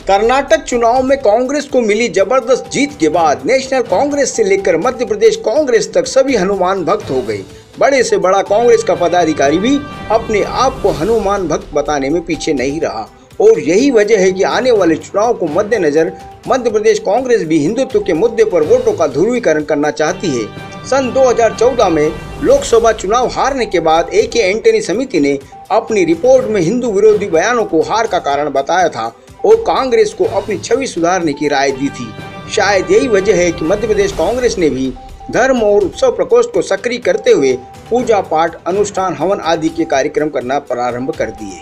कर्नाटक चुनाव में कांग्रेस को मिली जबरदस्त जीत के बाद नेशनल कांग्रेस से लेकर मध्य प्रदेश कांग्रेस तक सभी हनुमान भक्त हो गए। बड़े से बड़ा कांग्रेस का पदाधिकारी भी अपने आप को हनुमान भक्त बताने में पीछे नहीं रहा और यही वजह है कि आने वाले चुनाव को मद्देनजर मध्य प्रदेश कांग्रेस भी हिंदुत्व के मुद्दे पर वोटों का ध्रुवीकरण करना चाहती है। सन 2014 में लोकसभा चुनाव हारने के बाद ए.के. एंटनी समिति ने अपनी रिपोर्ट में हिंदू विरोधी बयानों को हार का कारण बताया था और कांग्रेस को अपनी छवि सुधारने की राय दी थी। शायद यही वजह है कि मध्य प्रदेश कांग्रेस ने भी धर्म और उत्सव प्रकोष्ठ को सक्रिय करते हुए पूजा पाठ, अनुष्ठान, हवन आदि के कार्यक्रम करना प्रारंभ कर दिए।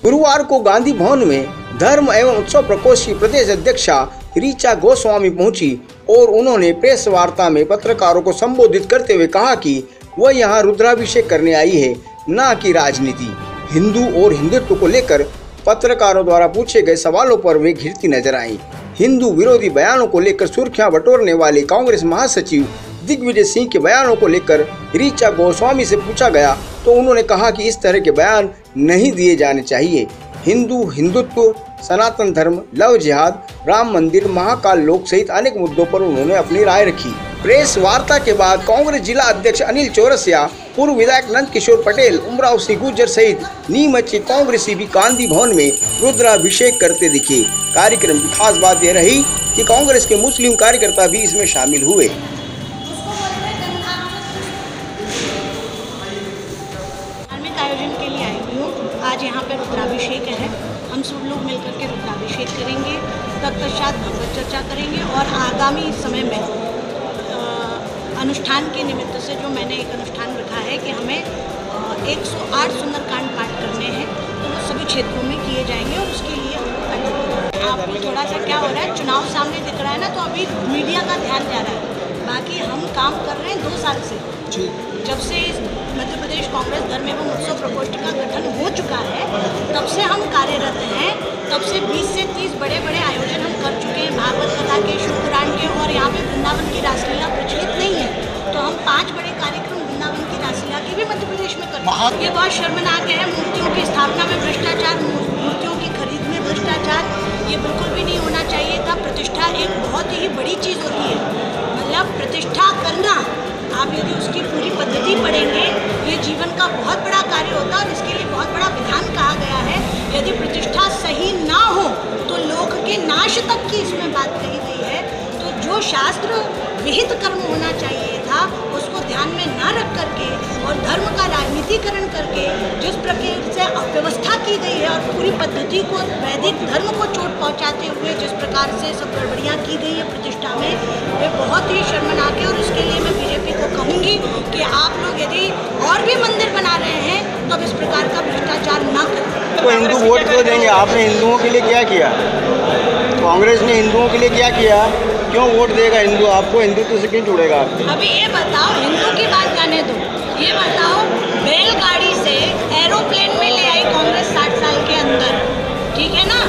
गुरुवार को गांधी भवन में धर्म एवं उत्सव प्रकोष्ठ की प्रदेश अध्यक्षा ऋचा गोस्वामी पहुंची और उन्होंने प्रेस वार्ता में पत्रकारों को संबोधित करते हुए कहा कि वह यहां रुद्राभिषेक करने आई है, न कि राजनीति। हिंदू और हिंदुत्व को लेकर पत्रकारों द्वारा पूछे गए सवालों पर वे घिरती नजर आईं। हिंदू विरोधी बयानों को लेकर सुर्खियां बटोरने वाले कांग्रेस महासचिव दिग्विजय सिंह के बयानों को लेकर ऋचा गोस्वामी से पूछा गया तो उन्होंने कहा कि इस तरह के बयान नहीं दिए जाने चाहिए। हिंदुत्व, सनातन धर्म, लव जिहाद, राम मंदिर, महाकाल लोक सहित अनेक मुद्दों पर उन्होंने अपनी राय रखी। प्रेस वार्ता के बाद कांग्रेस जिला अध्यक्ष अनिल चौरसिया, पूर्व विधायक नंद किशोर पटेल, उमराव सिंह गुर्जर सहित नीमची कांग्रेसी भी गांधी भवन में रुद्राभिषेक करते दिखे। कार्यक्रम की खास बात यह रही कि कांग्रेस के मुस्लिम कार्यकर्ता भी इसमें शामिल हुए। आयोजन के लिए आई हुई हूँ। आज यहाँ पे रुद्राभिषेक है। हम सब लोग मिलकर के रुद्राभिषेक करेंगे, तत्पश्चात भगवत चर्चा करेंगे और आगामी समय में अनुष्ठान के निमित्त से जो मैंने एक अनुष्ठान रखा है कि हमें 108 सुंदरकांड पाठ करने हैं, तो वो सभी क्षेत्रों में किए जाएंगे और उसके लिए आपको थोड़ा सा क्या हो रहा है, चुनाव सामने दिख रहा है ना, तो अभी मीडिया का ध्यान जा रहा है। बाकी हम काम कर रहे हैं 2 साल से, जब से मध्य प्रदेश कांग्रेस धर्म एवं उत्सव प्रकोष्ठ का गठन हो चुका है तब से हम कार्यरत हैं। तब से 20 से 30 बड़े बड़े आयोजन हम कर चुके हैं, भागवत कथा के, शिव पुराण के, और यहाँ पे वृंदावन की रासलीला प्रचलित नहीं है तो हम 5 बड़े कार्यक्रम वृंदावन की रासलीला के भी मध्य प्रदेश में करते हैं। ये बहुत शर्मनाक है। मूर्तियों की स्थापना में भ्रष्टाचार, मूर्तियों की खरीद में भ्रष्टाचार, ये बिल्कुल भी नहीं होना चाहिए था। प्रतिष्ठा एक बहुत ही बड़ी चीज़ होती है, मतलब प्रतिष्ठा करना, आप यदि उसकी पूरी पद्धति पढ़ेंगे, ये जीवन का बहुत बड़ा कार्य होता है और इसके लिए बहुत बड़ा विधान कहा गया है। यदि प्रतिष्ठा सही ना हो तो लोक के नाश तक की इसमें बात कही गई है। तो जो शास्त्र विहित कर्म होना चाहिए था उसको ध्यान में ना रख करके और धर्म का राजनीतिकरण करके जिस प्रकार से अव्यवस्था की गई है और पूरी पद्धति को, वैदिक धर्म को चोट पहुंचाते हुए जिस प्रकार से सब गड़बड़ियाँ की गई है प्रतिष्ठा में, वे बहुत ही शर्मनाक है। और इसके लिए मैं बीजेपी को कहूँगी कि आप लोग यदि और भी मंदिर बना रहे हैं तो अब इस प्रकार का भ्रष्टाचार ना करें। तो हिंदू वोट क्यों देंगे? आपने हिंदुओं के लिए क्या किया? कांग्रेस ने हिंदुओं के लिए क्या किया? क्यों वोट देगा हिंदू आपको? हिंदुत्व से क्यों जुड़ेगा? अभी ये बताओ, हिंदू की बात जाने दो, ये बताओ बैलगाड़ी से एरोप्लेन में ले आई कांग्रेस 60 साल के अंदर, ठीक है ना।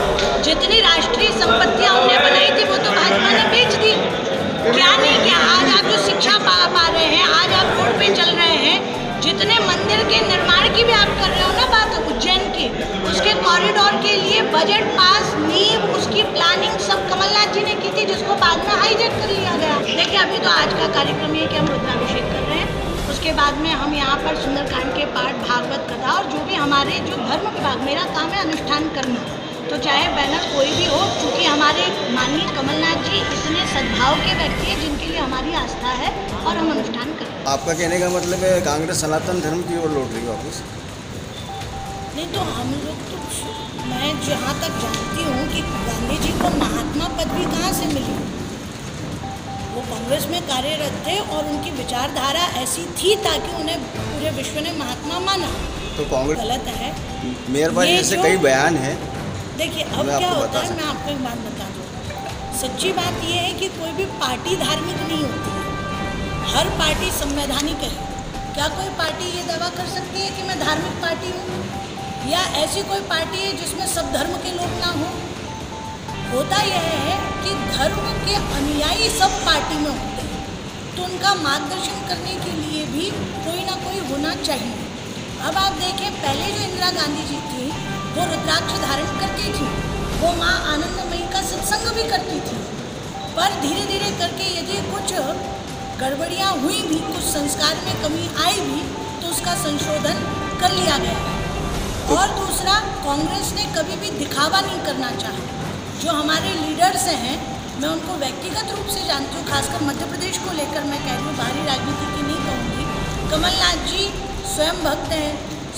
जितनी राष्ट्रीय संपत्तियां उन्हें बनाई थी वो तो भाजपा ने बेच दी। क्या नहीं किया? आज आप जो शिक्षा पा रहे हैं, आज आप रोड पे चल रहे हैं, जितने मंदिर के निर्माण की भी आप कर रहे हो ना बात, उज्जैन की, उसके कॉरिडोर के लिए बजट पास, नींव, उसकी प्लानिंग सब कमलनाथ जी ने की थी, जिसको बाद में हाईजैक कर लिया गया। देखिए अभी तो आज का कार्यक्रम ये कि हम रुद्राभिषेक कर रहे हैं, उसके बाद में हम यहाँ पर सुंदरकांड के पाठ, भागवत कथा और जो भी हमारे जो धर्म विभाग, मेरा काम है अनुष्ठान करना, तो चाहे बैनर कोई भी हो, क्योंकि हमारे माननीय कमलनाथ जी इतने सद्भाव के व्यक्ति हैं जिनके लिए हमारी आस्था है और हम अनुष्ठान करते हैं। आपका कहने का मतलब है कांग्रेस सनातन धर्म की ओर लौट रही है वापस? नहीं तो हम लोग तो, मैं जहाँ तक जानती हूँ कि गांधी जी को महात्मा पदवी कहाँ से मिली? वो कांग्रेस में कार्यरत थे और उनकी विचारधारा ऐसी थी ताकि उन्हें पूरे विश्व ने महात्मा माना। तो कांग्रेस गलत है। मेरे पास जैसे कई बयान हैं। देखिए अब क्या होता है, मैं आपको एक बात बता दूँ। सच्ची बात यह है कि कोई भी पार्टी धार्मिक नहीं होती है, हर पार्टी संवैधानिक है। क्या कोई पार्टी ये दावा कर सकती है कि मैं धार्मिक पार्टी हूँ, या ऐसी कोई पार्टी है जिसमें सब धर्म के लोग ना हो? होता यह है कि धर्म के अनुयायी सब पार्टी में होते हैं, तो उनका मार्गदर्शन करने के लिए भी कोई ना कोई होना चाहिए। अब आप देखें, पहले जो इंदिरा गांधी जी थी वो रुद्राक्ष धारण करती थी, वो माँ आनंदमयी का सत्संग भी करती थी। पर धीरे धीरे करके यदि कुछ गड़बड़ियाँ हुई भी, कुछ संस्कार में कमी आई भी, तो उसका संशोधन कर लिया गया। और दूसरा, कांग्रेस ने कभी भी दिखावा नहीं करना चाहा। जो हमारे लीडर्स हैं, मैं उनको व्यक्तिगत रूप से जानती हूँ, खासकर मध्य प्रदेश को लेकर मैं कह रही हूँ, बाहरी राजनीति की नहीं कहूँगी। कमलनाथ जी स्वयं भक्त हैं,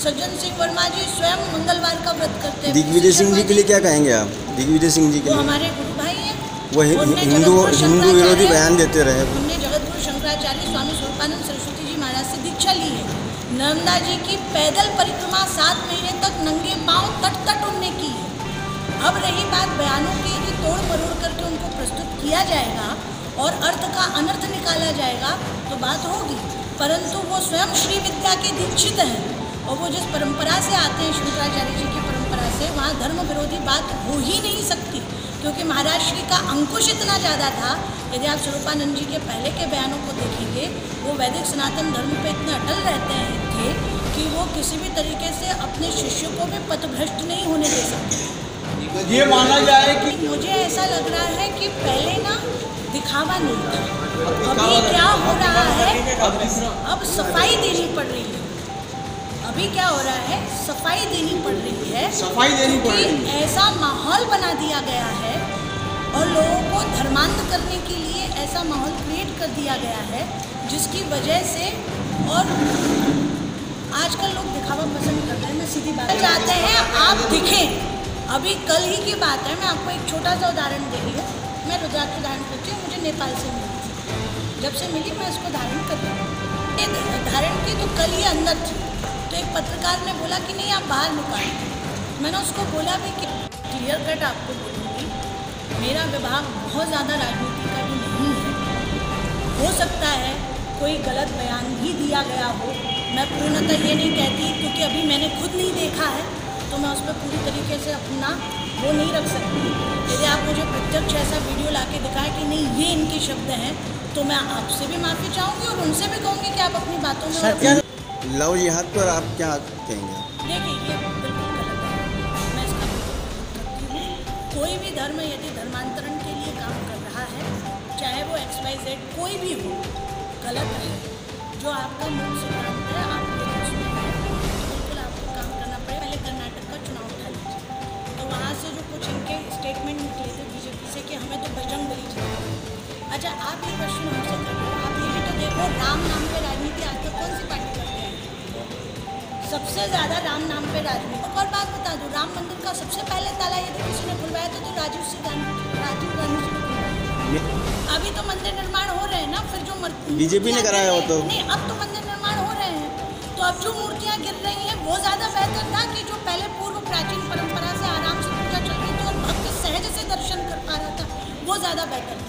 सज्जन सिंह वर्मा जी स्वयं मंगलवार का व्रत करते हैं। दिग्विजय सिंह जी के लिए क्या कहेंगे आप? दिग्विजय सिंह जी के लिए हमारे गुरु भाई हैं, वो हिंदू विरोधी बयान देते रहे। हमने जगतगुरु शंकराचार्य स्वामी स्वरूपानंद सरस्वती जी महाराज से दीक्षा ली है। नर्मदा जी की पैदल परिक्रमा 7 महीने तक नंगे पांव तट तट उनने की है। अब रही बात बयानों की, यदि तोड़ मरोड़ करके उनको प्रस्तुत किया जाएगा और अर्थ का अनर्थ निकाला जाएगा तो बात होगी, परंतु वो स्वयं श्री विद्या के दीक्षित हैं और वो जिस परंपरा से आते हैं, शंकराचार्य जी की परंपरा से, वहाँ धर्म विरोधी बात हो ही नहीं सकती, क्योंकि महाराज श्री का अंकुश इतना ज़्यादा था। यदि आप स्वरूपानंद जी के पहले के बयानों को देखेंगे, वो वैदिक सनातन धर्म पे इतने अटल रहते थे कि वो किसी भी तरीके से अपने शिष्यों को भी पथभ्रष्ट नहीं होने दे सकते। ये माना जाए कि मुझे ऐसा लग रहा है कि पहले ना दिखावा नहीं था, अभी क्या हो रहा है, अब सफाई देनी पड़ रही है। अभी क्या हो रहा है, सफाई देनी पड़ रही है, ऐसा माहौल बना दिया गया है और लोगों को धर्मांध करने के लिए ऐसा माहौल क्रिएट कर दिया गया है, जिसकी वजह से, और आजकल लोग दिखावा पसंद कर रहे हैं। मैं सीधी बात चाहते हैं आप दिखें। अभी कल ही की बात है, मैं आपको एक छोटा सा उदाहरण दे रही हूँ। मैं रुद्राक्ष धारण करती हूँ, मुझे नेपाल से मिली थी। जब से मिली मैं इसको धारण कर रही हूँ। धारण की तो कल ही अंदर थी, तो एक पत्रकार ने बोला कि नहीं आप बाहर निकालें। मैंने उसको बोला भी कि क्लियर कट आपको बोलूँगी, मेरा विभाग बहुत ज़्यादा राजनीति का भी नहीं है। हो सकता है कोई गलत बयान भी दिया गया हो, मैं पूर्णतः ये नहीं कहती, क्योंकि अभी मैंने खुद नहीं देखा है, तो मैं उस पर पूरी तरीके से अपना वो नहीं रख सकती। यदि आप मुझे प्रत्यक्ष ऐसा वीडियो ला के दिखाएं कि नहीं ये इनके शब्द हैं, तो मैं आपसे भी माफ़ी चाहूँगी और उनसे भी कहूँगी कि आप अपनी बातों में लव जिहाद पर आप क्या कहेंगे? देखिए, ये बिल्कुल गलत है, मैं इसका करती हूँ। कोई भी धर्म यदि धर्मांतरण के लिए काम कर रहा है, चाहे वो XYZ कोई भी हो, गलत है। जो आपका मूल सिद्धांत है, आपके उसमें है, बिल्कुल आपको काम करना पड़े। पहले कर्नाटक का चुनाव उठा लीजिए, तो वहाँ से जो कुछ इनके स्टेटमेंट निकले थे बीजेपी से कि हमें तो बजरंगबली चाहिए। अच्छा, आप ये क्वेश्चन हमसे कर रहे हो, आप ये भी तो देखो, राम नाम पे राजनीति आज तक कौन सी पार्टी करते हैं? सबसे ज़्यादा राम नाम पे राजनीति। और बात बता दूँ, राम मंदिर का सबसे पहले ताला यदि किसी ने खुलवाया था तो राजीव गांधी जी ने खुलवाया। अभी तो मंदिर निर्माण हो रहे हैं ना, फिर जो बीजेपी ने कराया हो तो नहीं, अब तो मंदिर निर्माण हो रहे हैं, तो अब जो मूर्तियाँ गिर रही हैं वो ज़्यादा बेहतर था कि जो पहले पूर्व प्राचीन परंपरा से आराम से पूजा चल रही थी और भक्त सहज से दर्शन कर पा रहा था, वो ज़्यादा बेहतर